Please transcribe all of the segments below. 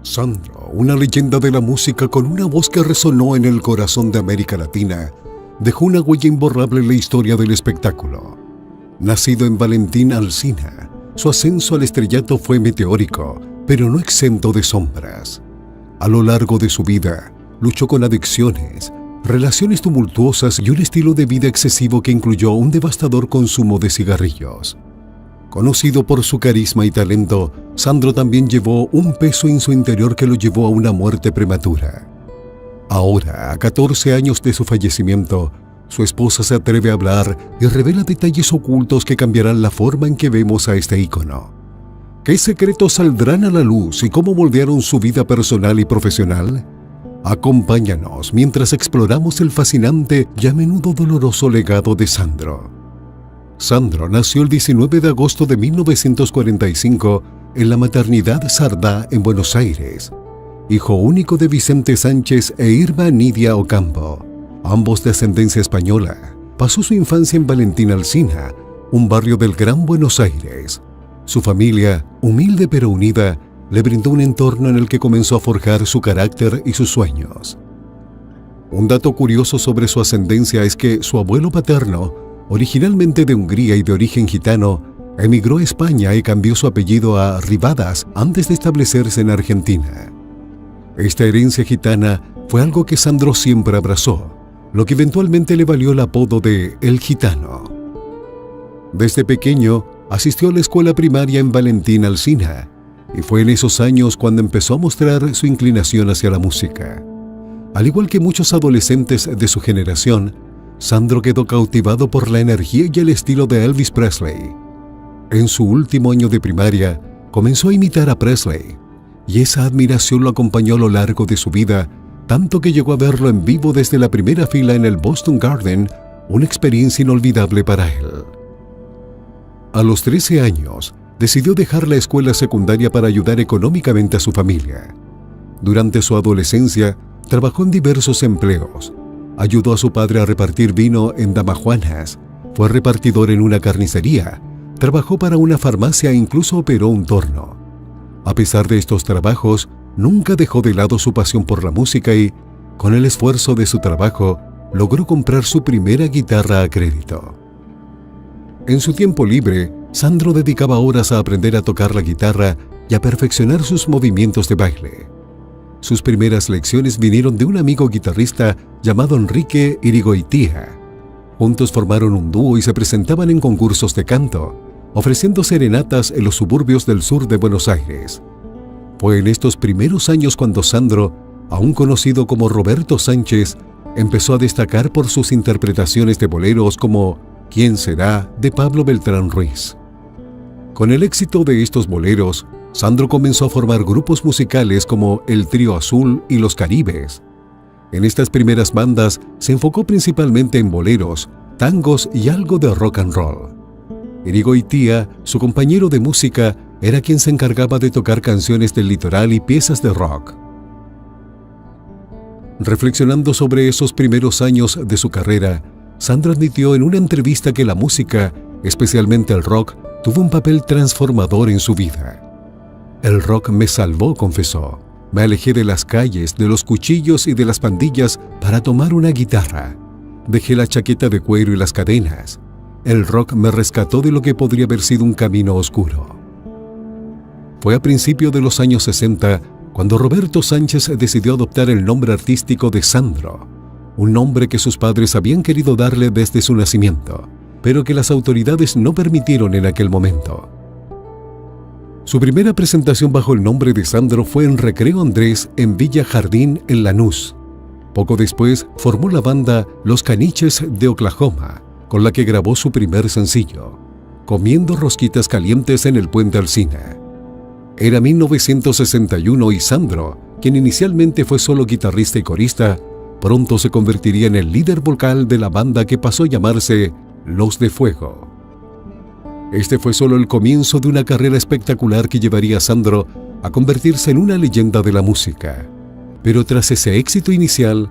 Sandro, una leyenda de la música con una voz que resonó en el corazón de América Latina, dejó una huella imborrable en la historia del espectáculo. Nacido en Valentín Alsina, su ascenso al estrellato fue meteórico, pero no exento de sombras. A lo largo de su vida, luchó con adicciones, relaciones tumultuosas y un estilo de vida excesivo que incluyó un devastador consumo de cigarrillos. Conocido por su carisma y talento, Sandro también llevó un peso en su interior que lo llevó a una muerte prematura. Ahora, a 14 años de su fallecimiento, su esposa se atreve a hablar y revela detalles ocultos que cambiarán la forma en que vemos a este ícono. ¿Qué secretos saldrán a la luz y cómo moldearon su vida personal y profesional? Acompáñanos mientras exploramos el fascinante y a menudo doloroso legado de Sandro. Sandro nació el 19 de agosto de 1945 en la maternidad Sardá en Buenos Aires, hijo único de Vicente Sánchez e Irma Nidia Ocampo, ambos de ascendencia española. Pasó su infancia en Valentín Alsina, un barrio del Gran Buenos Aires. Su familia, humilde pero unida, le brindó un entorno en el que comenzó a forjar su carácter y sus sueños. Un dato curioso sobre su ascendencia es que su abuelo paterno, originalmente de Hungría y de origen gitano, emigró a España y cambió su apellido a Rivadas antes de establecerse en Argentina. Esta herencia gitana fue algo que Sandro siempre abrazó, lo que eventualmente le valió el apodo de El Gitano. Desde pequeño, asistió a la escuela primaria en Valentín Alsina, y fue en esos años cuando empezó a mostrar su inclinación hacia la música. Al igual que muchos adolescentes de su generación, Sandro quedó cautivado por la energía y el estilo de Elvis Presley. En su último año de primaria, comenzó a imitar a Presley, y esa admiración lo acompañó a lo largo de su vida, tanto que llegó a verlo en vivo desde la primera fila en el Boston Garden, una experiencia inolvidable para él. A los 13 años, decidió dejar la escuela secundaria para ayudar económicamente a su familia. Durante su adolescencia, trabajó en diversos empleos. Ayudó a su padre a repartir vino en Damajuanas, fue repartidor en una carnicería, trabajó para una farmacia e incluso operó un torno. A pesar de estos trabajos, nunca dejó de lado su pasión por la música y, con el esfuerzo de su trabajo, logró comprar su primera guitarra a crédito. En su tiempo libre, Sandro dedicaba horas a aprender a tocar la guitarra y a perfeccionar sus movimientos de baile. Sus primeras lecciones vinieron de un amigo guitarrista llamado Enrique Irigoitia. Juntos formaron un dúo y se presentaban en concursos de canto, ofreciendo serenatas en los suburbios del sur de Buenos Aires. Fue en estos primeros años cuando Sandro, aún conocido como Roberto Sánchez, empezó a destacar por sus interpretaciones de boleros como ¿Quién será?, de Pablo Beltrán Ruiz. Con el éxito de estos boleros, Sandro comenzó a formar grupos musicales como el Trío Azul y Los Caribes. En estas primeras bandas se enfocó principalmente en boleros, tangos y algo de rock and roll. Irigoitia, su compañero de música, era quien se encargaba de tocar canciones del litoral y piezas de rock. Reflexionando sobre esos primeros años de su carrera, Sandro admitió en una entrevista que la música, especialmente el rock, tuvo un papel transformador en su vida. El rock me salvó, confesó. Me alejé de las calles, de los cuchillos y de las pandillas para tomar una guitarra. Dejé la chaqueta de cuero y las cadenas. El rock me rescató de lo que podría haber sido un camino oscuro. Fue a principios de los años 60 cuando Roberto Sánchez decidió adoptar el nombre artístico de Sandro, un nombre que sus padres habían querido darle desde su nacimiento, pero que las autoridades no permitieron en aquel momento. Su primera presentación bajo el nombre de Sandro fue en Recreo Andrés en Villa Jardín, en Lanús. Poco después formó la banda Los Caniches de Oklahoma, con la que grabó su primer sencillo, Comiendo rosquitas calientes en el Puente Alsina. Era 1961 y Sandro, quien inicialmente fue solo guitarrista y corista, pronto se convertiría en el líder vocal de la banda que pasó a llamarse Los de Fuego. Este fue solo el comienzo de una carrera espectacular que llevaría a Sandro a convertirse en una leyenda de la música. Pero tras ese éxito inicial,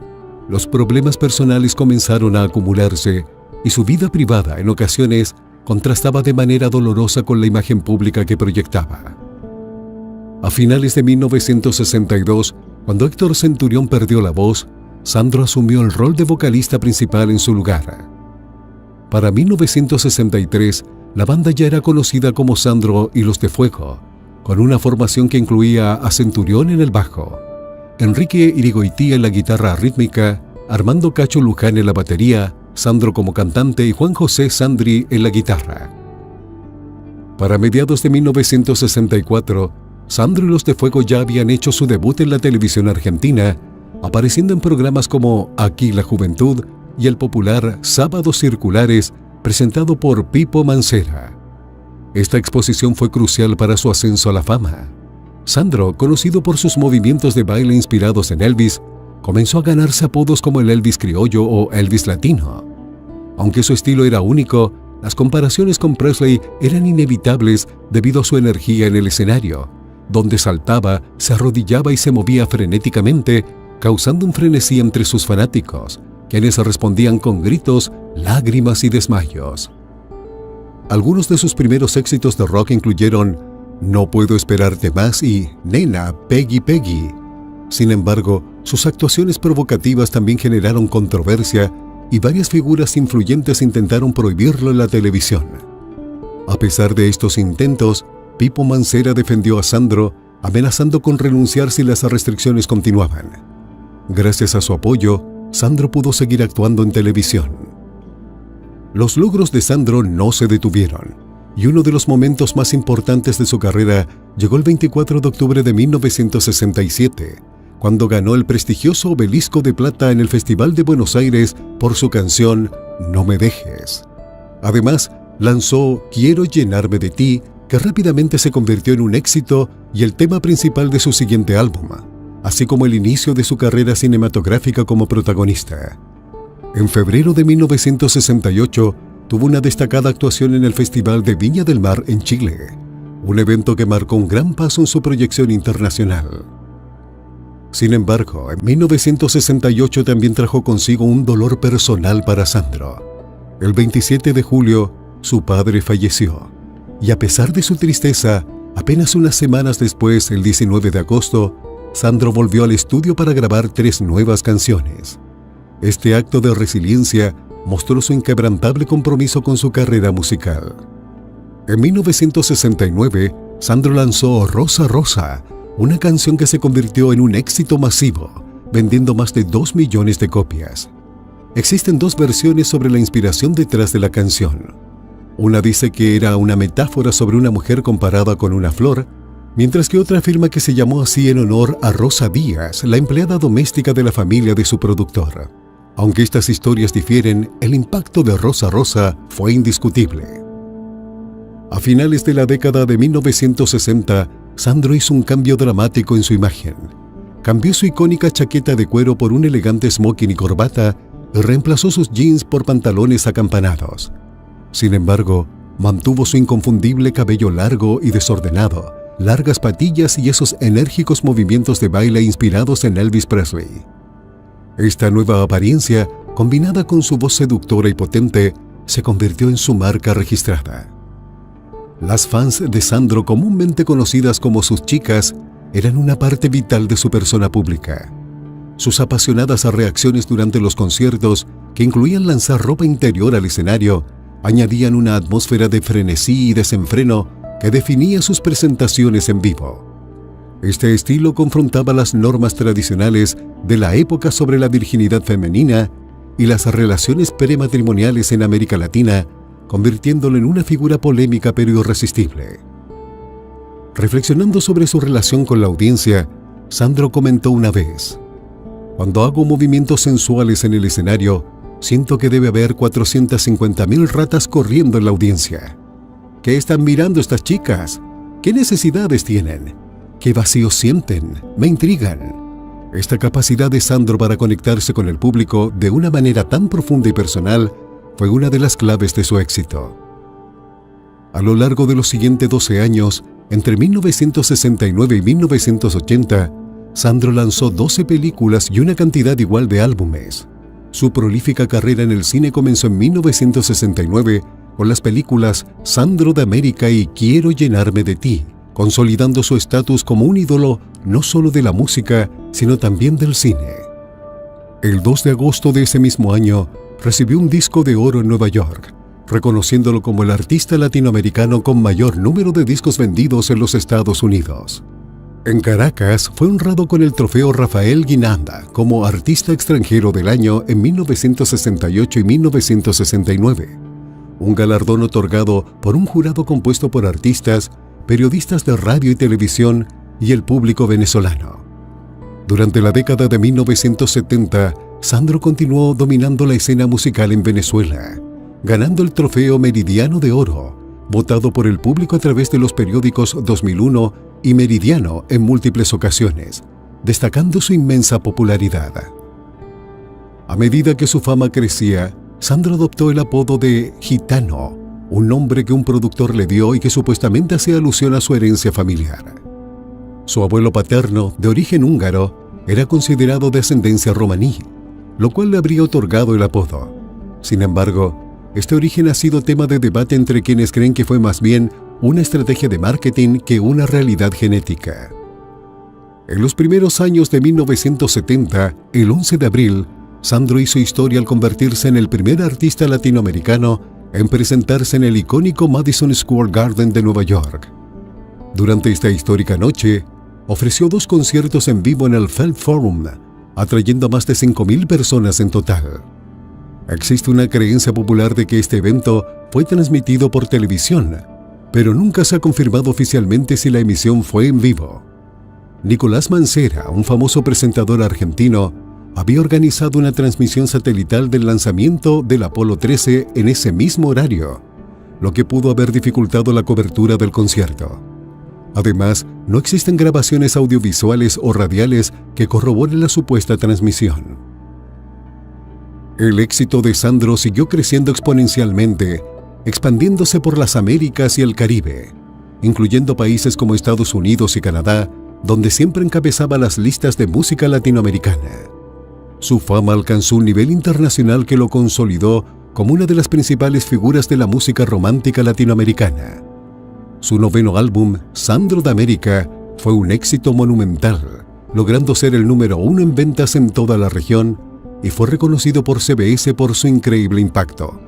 los problemas personales comenzaron a acumularse y su vida privada en ocasiones contrastaba de manera dolorosa con la imagen pública que proyectaba. A finales de 1962, cuando Héctor Centurión perdió la voz, Sandro asumió el rol de vocalista principal en su lugar. Para 1963, la banda ya era conocida como Sandro y los de Fuego, con una formación que incluía a Centurión en el bajo, Enrique Irigoitía en la guitarra rítmica, Armando Cacho Luján en la batería, Sandro como cantante y Juan José Sandri en la guitarra. Para mediados de 1964, Sandro y los de Fuego ya habían hecho su debut en la televisión argentina, apareciendo en programas como Aquí la Juventud y el popular Sábados Circulares, presentado por Pipo Mancera. Esta exposición fue crucial para su ascenso a la fama. Sandro, conocido por sus movimientos de baile inspirados en Elvis, comenzó a ganarse apodos como el Elvis criollo o Elvis latino. Aunque su estilo era único, las comparaciones con Presley eran inevitables debido a su energía en el escenario, donde saltaba, se arrodillaba y se movía frenéticamente, causando un frenesí entre sus fanáticos, quienes respondían con gritos, lágrimas y desmayos. Algunos de sus primeros éxitos de rock incluyeron No puedo esperarte más y Nena, Peggy, Peggy. Sin embargo, sus actuaciones provocativas también generaron controversia y varias figuras influyentes intentaron prohibirlo en la televisión. A pesar de estos intentos, Pipo Mancera defendió a Sandro, amenazando con renunciar si las restricciones continuaban. Gracias a su apoyo, Sandro pudo seguir actuando en televisión. Los logros de Sandro no se detuvieron, y uno de los momentos más importantes de su carrera llegó el 24 de octubre de 1967, cuando ganó el prestigioso Obelisco de Plata en el Festival de Buenos Aires por su canción No me dejes. Además, lanzó Quiero llenarme de ti, que rápidamente se convirtió en un éxito y el tema principal de su siguiente álbum, así como el inicio de su carrera cinematográfica como protagonista. En febrero de 1968, tuvo una destacada actuación en el Festival de Viña del Mar en Chile, un evento que marcó un gran paso en su proyección internacional. Sin embargo, en 1968 también trajo consigo un dolor personal para Sandro. El 27 de julio, su padre falleció, y a pesar de su tristeza, apenas unas semanas después, el 19 de agosto, Sandro volvió al estudio para grabar 3 nuevas canciones. Este acto de resiliencia mostró su inquebrantable compromiso con su carrera musical. En 1969, Sandro lanzó Rosa Rosa, una canción que se convirtió en un éxito masivo, vendiendo más de 2 millones de copias. Existen 2 versiones sobre la inspiración detrás de la canción. Una dice que era una metáfora sobre una mujer comparada con una flor, mientras que otra afirma que se llamó así en honor a Rosa Díaz, la empleada doméstica de la familia de su productor. Aunque estas historias difieren, el impacto de Rosa Rosa fue indiscutible. A finales de la década de 1960, Sandro hizo un cambio dramático en su imagen. Cambió su icónica chaqueta de cuero por un elegante smoking y corbata y reemplazó sus jeans por pantalones acampanados. Sin embargo, mantuvo su inconfundible cabello largo y desordenado, largas patillas y esos enérgicos movimientos de baile inspirados en Elvis Presley. Esta nueva apariencia, combinada con su voz seductora y potente, se convirtió en su marca registrada. Las fans de Sandro, comúnmente conocidas como sus chicas, eran una parte vital de su persona pública. Sus apasionadas reacciones durante los conciertos, que incluían lanzar ropa interior al escenario, añadían una atmósfera de frenesí y desenfreno que definía sus presentaciones en vivo. Este estilo confrontaba las normas tradicionales de la época sobre la virginidad femenina y las relaciones prematrimoniales en América Latina, convirtiéndolo en una figura polémica pero irresistible. Reflexionando sobre su relación con la audiencia, Sandro comentó una vez: "Cuando hago movimientos sensuales en el escenario, siento que debe haber 450.000 ratas corriendo en la audiencia. ¿Qué están mirando estas chicas? ¿Qué necesidades tienen? ¿Qué vacíos sienten? Me intrigan". Esta capacidad de Sandro para conectarse con el público de una manera tan profunda y personal fue una de las claves de su éxito. A lo largo de los siguientes 12 años, entre 1969 y 1980, Sandro lanzó 12 películas y una cantidad igual de álbumes. Su prolífica carrera en el cine comenzó en 1969 con las películas Sandro de América y Quiero llenarme de ti, consolidando su estatus como un ídolo no solo de la música, sino también del cine. El 2 de agosto de ese mismo año, recibió un disco de oro en Nueva York, reconociéndolo como el artista latinoamericano con mayor número de discos vendidos en los Estados Unidos. En Caracas fue honrado con el trofeo Rafael Guinanda como Artista Extranjero del Año en 1968 y 1969, un galardón otorgado por un jurado compuesto por artistas, periodistas de radio y televisión y el público venezolano. Durante la década de 1970, Sandro continuó dominando la escena musical en Venezuela, ganando el trofeo Meridiano de Oro, votado por el público a través de los periódicos 2001 y Meridiano en múltiples ocasiones, destacando su inmensa popularidad. A medida que su fama crecía, Sandro adoptó el apodo de Gitano, un nombre que un productor le dio y que supuestamente hacía alusión a su herencia familiar. Su abuelo paterno, de origen húngaro, era considerado de ascendencia romaní, lo cual le habría otorgado el apodo. Sin embargo, este origen ha sido tema de debate entre quienes creen que fue más bien una estrategia de marketing que una realidad genética. En los primeros años de 1970, el 11 de abril, Sandro hizo historia al convertirse en el primer artista latinoamericano en presentarse en el icónico Madison Square Garden de Nueva York. Durante esta histórica noche, ofreció 2 conciertos en vivo en el Feld Forum, atrayendo a más de 5.000 personas en total. Existe una creencia popular de que este evento fue transmitido por televisión, pero nunca se ha confirmado oficialmente si la emisión fue en vivo. Nicolás Mancera, un famoso presentador argentino, había organizado una transmisión satelital del lanzamiento del Apolo 13 en ese mismo horario, lo que pudo haber dificultado la cobertura del concierto. Además, no existen grabaciones audiovisuales o radiales que corroboren la supuesta transmisión. El éxito de Sandro siguió creciendo exponencialmente, expandiéndose por las Américas y el Caribe, incluyendo países como Estados Unidos y Canadá, donde siempre encabezaba las listas de música latinoamericana. Su fama alcanzó un nivel internacional que lo consolidó como una de las principales figuras de la música romántica latinoamericana. Su 9º álbum, Sandro de América, fue un éxito monumental, logrando ser el número 1 en ventas en toda la región y fue reconocido por CBS por su increíble impacto.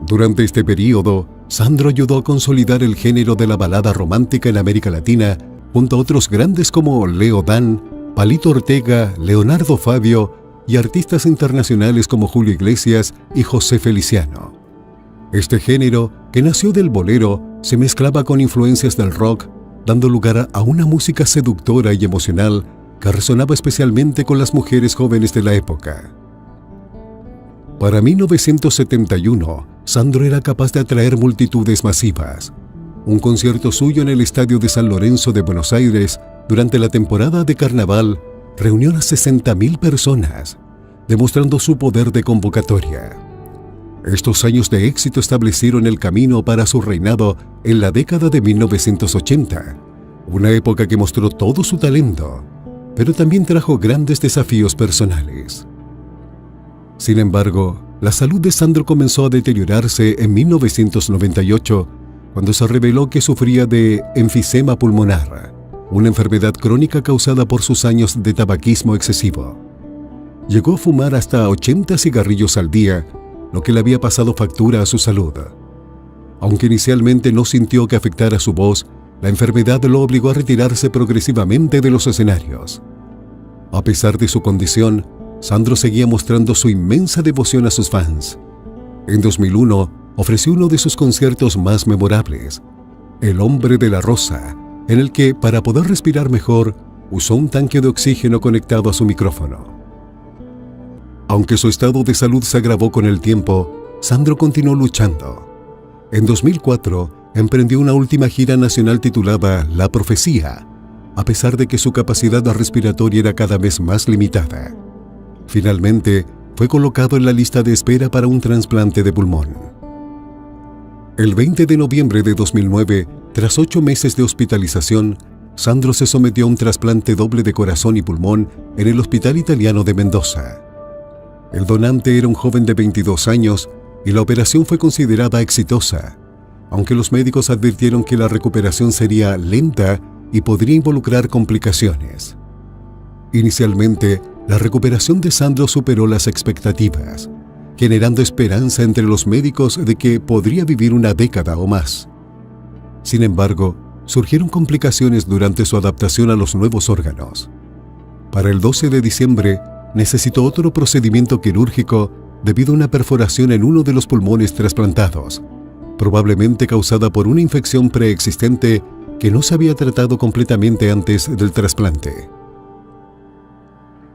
Durante este periodo, Sandro ayudó a consolidar el género de la balada romántica en América Latina junto a otros grandes como Leo Dan, Palito Ortega, Leonardo Fabio y artistas internacionales como Julio Iglesias y José Feliciano. Este género, que nació del bolero, se mezclaba con influencias del rock, dando lugar a una música seductora y emocional que resonaba especialmente con las mujeres jóvenes de la época. Para 1971, Sandro era capaz de atraer multitudes masivas. Un concierto suyo en el Estadio de San Lorenzo de Buenos Aires durante la temporada de carnaval reunió a 60.000 personas, demostrando su poder de convocatoria. Estos años de éxito establecieron el camino para su reinado en la década de 1980, una época que mostró todo su talento, pero también trajo grandes desafíos personales. Sin embargo, la salud de Sandro comenzó a deteriorarse en 1998, cuando se reveló que sufría de enfisema pulmonar, una enfermedad crónica causada por sus años de tabaquismo excesivo. Llegó a fumar hasta 80 cigarrillos al día, lo que le había pasado factura a su salud. Aunque inicialmente no sintió que afectara su voz, la enfermedad lo obligó a retirarse progresivamente de los escenarios. A pesar de su condición, Sandro seguía mostrando su inmensa devoción a sus fans. En 2001, ofreció uno de sus conciertos más memorables, El Hombre de la Rosa, en el que, para poder respirar mejor, usó un tanque de oxígeno conectado a su micrófono. Aunque su estado de salud se agravó con el tiempo, Sandro continuó luchando. En 2004, emprendió una última gira nacional titulada La Profecía, a pesar de que su capacidad respiratoria era cada vez más limitada. Finalmente, fue colocado en la lista de espera para un trasplante de pulmón. El 20 de noviembre de 2009, tras 8 meses de hospitalización, Sandro se sometió a un trasplante doble de corazón y pulmón en el Hospital Italiano de Mendoza. El donante era un joven de 22 años y la operación fue considerada exitosa, aunque los médicos advirtieron que la recuperación sería lenta y podría involucrar complicaciones. Inicialmente, la recuperación de Sandro superó las expectativas, generando esperanza entre los médicos de que podría vivir una década o más. Sin embargo, surgieron complicaciones durante su adaptación a los nuevos órganos. Para el 12 de diciembre, necesitó otro procedimiento quirúrgico debido a una perforación en uno de los pulmones trasplantados, probablemente causada por una infección preexistente que no se había tratado completamente antes del trasplante.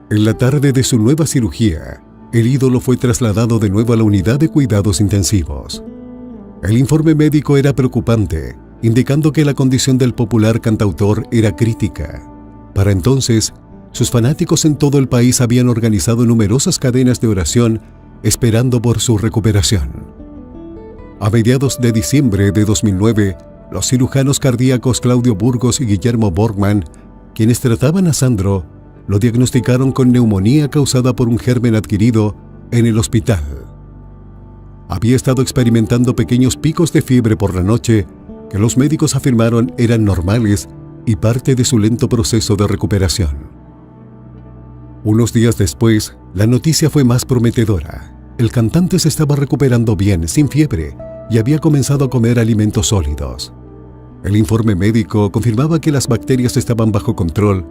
En la tarde de su nueva cirugía, el ídolo fue trasladado de nuevo a la unidad de cuidados intensivos. El informe médico era preocupante, indicando que la condición del popular cantautor era crítica. Para entonces, sus fanáticos en todo el país habían organizado numerosas cadenas de oración esperando por su recuperación. A mediados de diciembre de 2009, los cirujanos cardíacos Claudio Burgos y Guillermo Borgman, quienes trataban a Sandro, lo diagnosticaron con neumonía causada por un germen adquirido en el hospital. Había estado experimentando pequeños picos de fiebre por la noche que los médicos afirmaron eran normales y parte de su lento proceso de recuperación. Unos días después, la noticia fue más prometedora. El cantante se estaba recuperando bien, sin fiebre, y había comenzado a comer alimentos sólidos. El informe médico confirmaba que las bacterias estaban bajo control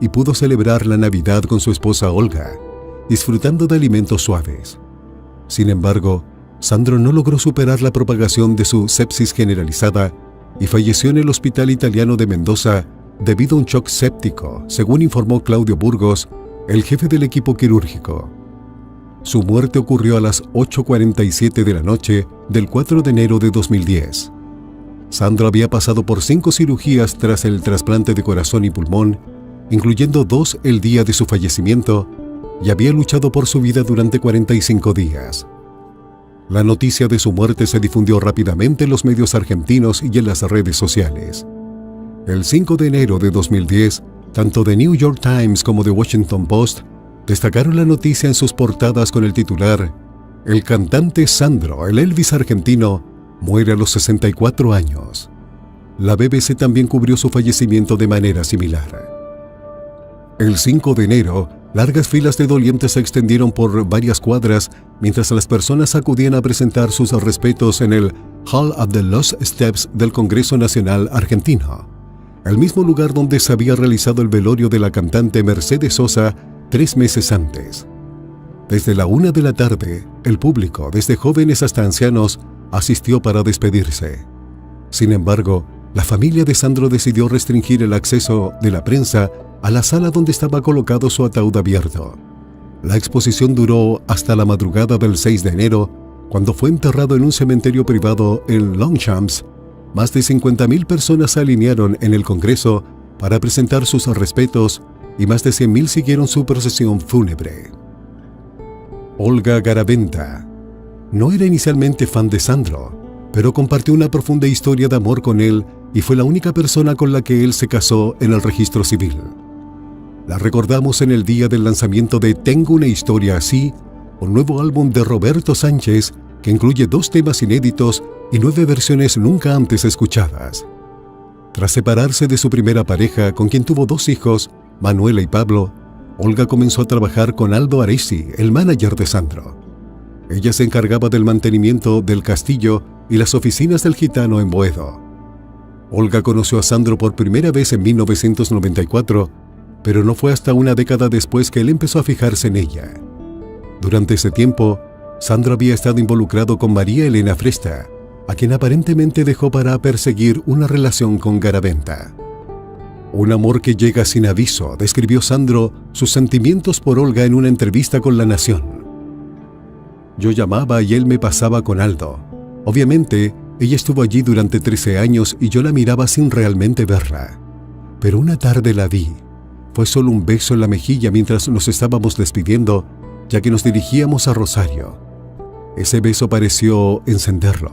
y pudo celebrar la Navidad con su esposa Olga, disfrutando de alimentos suaves. Sin embargo, Sandro no logró superar la propagación de su sepsis generalizada y falleció en el Hospital Italiano de Mendoza debido a un shock séptico, según informó Claudio Burgos, el jefe del equipo quirúrgico. Su muerte ocurrió a las 8:47 de la noche del 4 de enero de 2010. Sandro había pasado por 5 cirugías tras el trasplante de corazón y pulmón, incluyendo 2 el día de su fallecimiento, y había luchado por su vida durante 45 días. La noticia de su muerte se difundió rápidamente en los medios argentinos y en las redes sociales. El 5 de enero de 2010, tanto The New York Times como The Washington Post destacaron la noticia en sus portadas con el titular: "El cantante Sandro, el Elvis argentino, muere a los 64 años". La BBC también cubrió su fallecimiento de manera similar. El 5 de enero, largas filas de dolientes se extendieron por varias cuadras mientras las personas acudían a presentar sus respetos en el Hall of the Lost Steps del Congreso Nacional Argentino, el mismo lugar donde se había realizado el velorio de la cantante Mercedes Sosa 3 meses antes. Desde la 1 de la tarde, el público, desde jóvenes hasta ancianos, asistió para despedirse. Sin embargo, la familia de Sandro decidió restringir el acceso de la prensa a la sala donde estaba colocado su ataúd abierto. La exposición duró hasta la madrugada del 6 de enero, cuando fue enterrado en un cementerio privado en Longchamps. Más de 50.000 personas se alinearon en el Congreso para presentar sus respetos y más de 100.000 siguieron su procesión fúnebre. Olga Garaventa no era inicialmente fan de Sandro, pero compartió una profunda historia de amor con él y fue la única persona con la que él se casó en el registro civil. La recordamos en el día del lanzamiento de Tengo una historia así, un nuevo álbum de Roberto Sánchez que incluye 2 temas inéditos y 9 versiones nunca antes escuchadas. Tras separarse de su primera pareja, con quien tuvo 2 hijos, Manuela y Pablo, Olga comenzó a trabajar con Aldo Aresi, el manager de Sandro. Ella se encargaba del mantenimiento del castillo y las oficinas del gitano en Boedo. Olga conoció a Sandro por primera vez en 1994, pero no fue hasta una década después que él empezó a fijarse en ella. Durante ese tiempo, Sandro había estado involucrado con María Elena Fresta, a quien aparentemente dejó para perseguir una relación con Garaventa. Un amor que llega sin aviso, describió Sandro sus sentimientos por Olga en una entrevista con La Nación. Yo llamaba y él me pasaba con Aldo. Obviamente, ella estuvo allí durante 13 años y yo la miraba sin realmente verla. Pero una tarde la vi. Fue solo un beso en la mejilla mientras nos estábamos despidiendo, ya que nos dirigíamos a Rosario. Ese beso pareció encenderlo.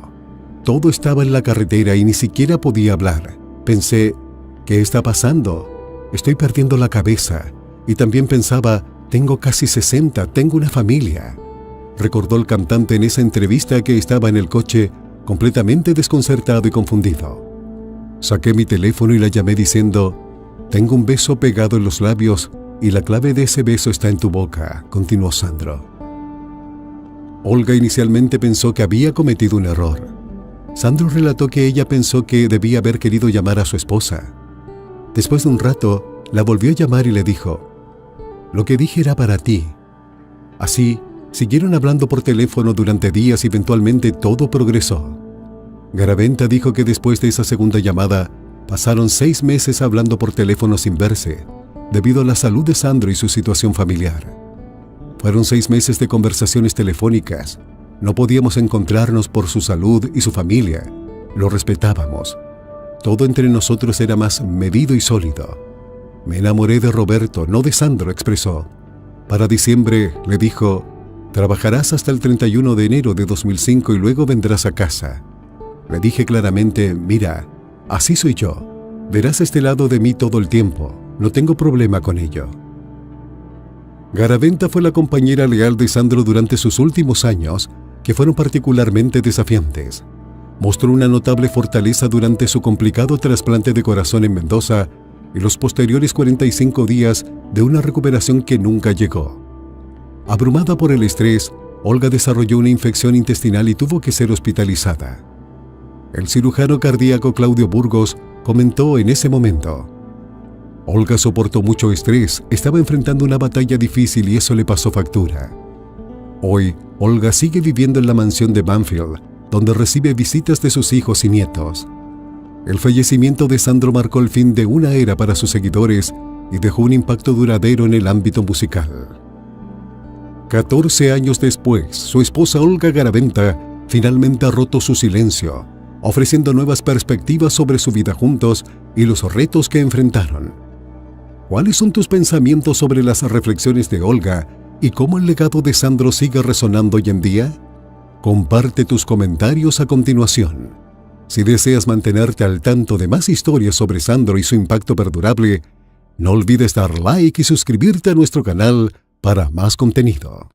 Todo estaba en la carretera y ni siquiera podía hablar. Pensé, ¿qué está pasando? Estoy perdiendo la cabeza. Y también pensaba, tengo casi 60, tengo una familia. Recordó el cantante en esa entrevista que estaba en el coche completamente desconcertado y confundido. Saqué mi teléfono y la llamé diciendo: «Tengo un beso pegado en los labios y la clave de ese beso está en tu boca», continuó Sandro. Olga inicialmente pensó que había cometido un error. Sandro relató que ella pensó que debía haber querido llamar a su esposa. Después de un rato, la volvió a llamar y le dijo: «Lo que dije era para ti». Así, siguieron hablando por teléfono durante días y eventualmente todo progresó. Garaventa dijo que después de esa segunda llamada, pasaron 6 meses hablando por teléfono sin verse, debido a la salud de Sandro y su situación familiar. Fueron 6 meses de conversaciones telefónicas. No podíamos encontrarnos por su salud y su familia. Lo respetábamos. Todo entre nosotros era más medido y sólido. «Me enamoré de Roberto, no de Sandro», expresó. Para diciembre, le dijo: «Trabajarás hasta el 31 de enero de 2005 y luego vendrás a casa». Le dije claramente: «Mira, así soy yo. Verás este lado de mí todo el tiempo. No tengo problema con ello». Garaventa fue la compañera leal de Sandro durante sus últimos años, que fueron particularmente desafiantes. Mostró una notable fortaleza durante su complicado trasplante de corazón en Mendoza y los posteriores 45 días de una recuperación que nunca llegó. Abrumada por el estrés, Olga desarrolló una infección intestinal y tuvo que ser hospitalizada. El cirujano cardíaco Claudio Burgos comentó en ese momento: «Olga soportó mucho estrés, estaba enfrentando una batalla difícil y eso le pasó factura». Hoy, Olga sigue viviendo en la mansión de Banfield, donde recibe visitas de sus hijos y nietos. El fallecimiento de Sandro marcó el fin de una era para sus seguidores y dejó un impacto duradero en el ámbito musical. 14 años después, su esposa Olga Garaventa finalmente ha roto su silencio, ofreciendo nuevas perspectivas sobre su vida juntos y los retos que enfrentaron. ¿Cuáles son tus pensamientos sobre las reflexiones de Olga y cómo el legado de Sandro sigue resonando hoy en día? Comparte tus comentarios a continuación. Si deseas mantenerte al tanto de más historias sobre Sandro y su impacto perdurable, no olvides dar like y suscribirte a nuestro canal para más contenido.